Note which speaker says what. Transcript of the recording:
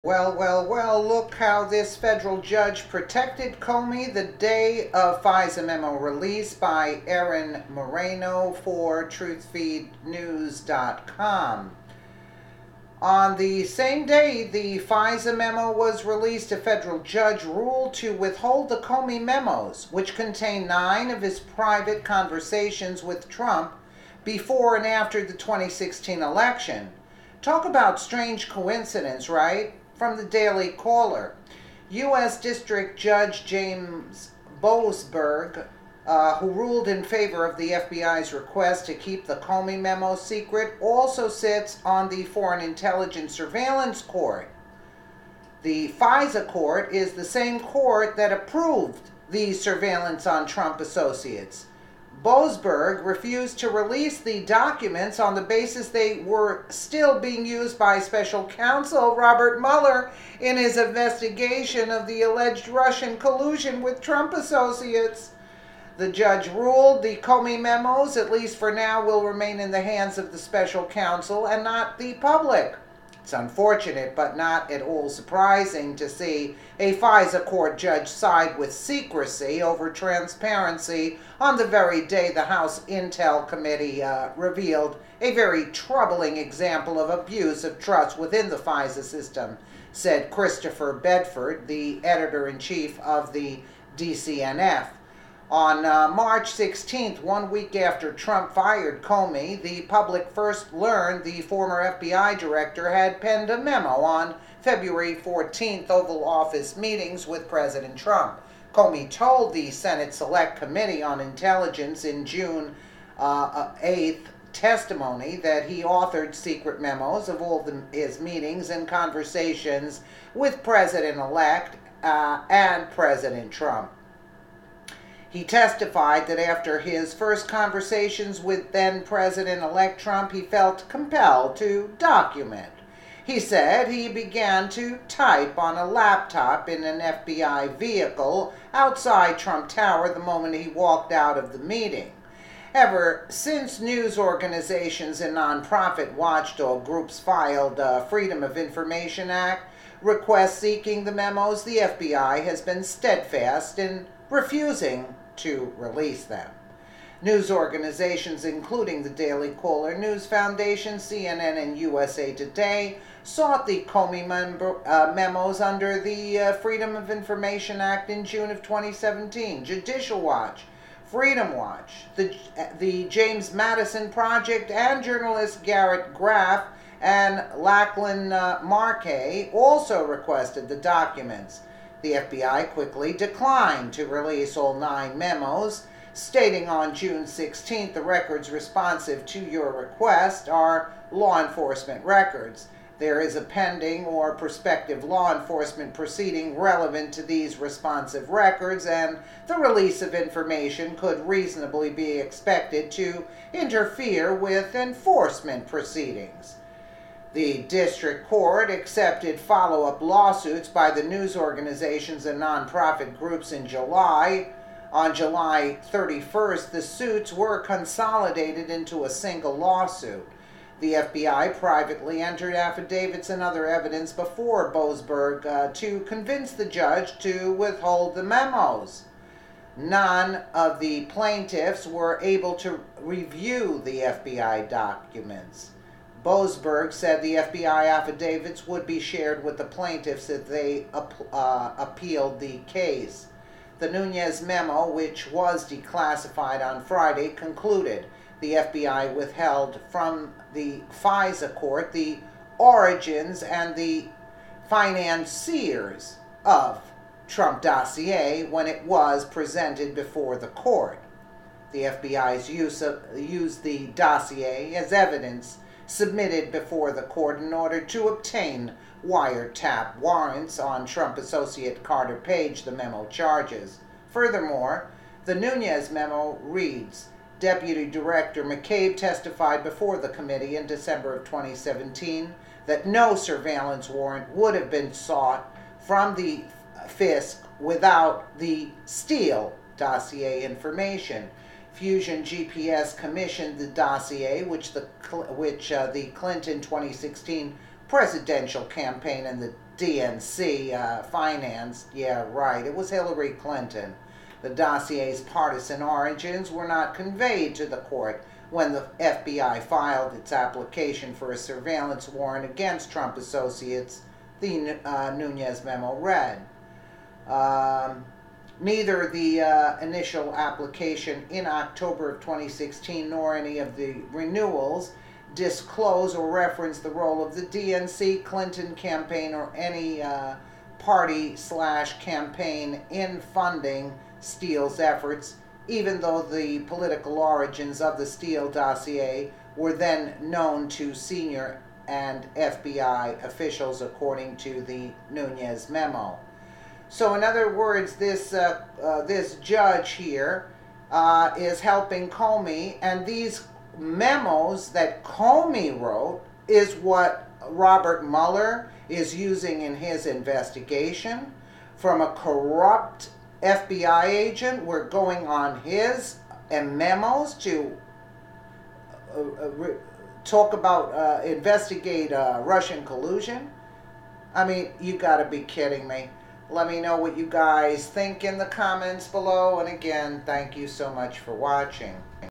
Speaker 1: Well, look how this federal judge protected Comey the day of Fisa memo release by Erin Moreno for truthfeednews.com. On the same day the Fisa memo was released, a federal judge ruled to withhold the Comey memos, which contain 9 of his private conversations with Trump before and after the 2016 election. Talk about strange coincidence, right? From the Daily Caller. U.S. District Judge James Boasberg, who ruled in favor of the FBI's request to keep the Comey memo secret, also sits on the Foreign Intelligence Surveillance Court. The FISA court is the same court that approved the surveillance on Trump associates. Boasberg refused to release the documents on the basis they were still being used by special counsel Robert Mueller in his investigation of the alleged Russian collusion with Trump associates. The judge ruled the Comey memos, at least for now, will remain in the hands of the special counsel and not the public. It's unfortunate, but not at all surprising to see a FISA court judge side with secrecy over transparency on the very day the House Intel Committee revealed a very troubling example of abuse of trust within the FISA system, said Christopher Bedford, the editor-in-chief of the DCNF. On March 16th, 1 week after Trump fired Comey, the public first learned the former FBI director had penned a memo on February 14th Oval Office meetings with President Trump. Comey told the Senate Select Committee on Intelligence in June 8th testimony that he authored secret memos of all his meetings and conversations with President-elect and President Trump. He testified that after his first conversations with then-President-elect Trump, he felt compelled to document. He said he began to type on a laptop in an FBI vehicle outside Trump Tower the moment he walked out of the meeting. Ever since news organizations and nonprofit watchdog groups filed Freedom of Information Act requests seeking the memos, the FBI has been steadfast in refusing to release them. News organizations including the Daily Caller, News Foundation, CNN, and USA Today sought the Comey memos under the Freedom of Information Act in June of 2017. Judicial Watch, Freedom Watch, the James Madison Project, and journalist Garrett Graff and Lachlan Markay also requested the documents. The FBI quickly declined to release all 9 memos, stating on June 16th, the records responsive to your request are law enforcement records. There is a pending or prospective law enforcement proceeding relevant to these responsive records, and the release of information could reasonably be expected to interfere with enforcement proceedings. The district court accepted follow-up lawsuits by the news organizations and nonprofit groups in July. On July 31st, the suits were consolidated into a single lawsuit. The FBI privately entered affidavits and other evidence before Boasberg to convince the judge to withhold the memos. None of the plaintiffs were able to review the FBI documents. Boasberg said the FBI affidavits would be shared with the plaintiffs if they appealed the case. The Nunes memo, which was declassified on Friday, concluded the FBI withheld from the FISA court the origins and the financiers of Trump dossier when it was presented before the court. The FBI's used the dossier as evidence submitted before the court in order to obtain wiretap warrants on Trump associate Carter Page, the memo charges. Furthermore, the Nunes memo reads, Deputy Director McCabe testified before the committee in December of 2017 that no surveillance warrant would have been sought from the FISC without the Steele dossier information. Fusion GPS commissioned the dossier, which the Clinton 2016 presidential campaign and the DNC financed. Yeah, right. It was Hillary Clinton. The dossier's partisan origins were not conveyed to the court when the FBI filed its application for a surveillance warrant against Trump associates, the Nunes memo read. Neither the initial application in October of 2016 nor any of the renewals disclose or reference the role of the DNC, Clinton campaign, or any party/campaign in funding Steele's efforts, even though the political origins of the Steele dossier were then known to senior and FBI officials, according to the Nunes memo. So in other words, this judge here is helping Comey, and these memos that Comey wrote is what Robert Mueller is using in his investigation from a corrupt FBI agent. We're going on his memos to talk about, investigate Russian collusion. I mean, you gotta be kidding me. Let me know what you guys think in the comments below. And again, thank you so much for watching.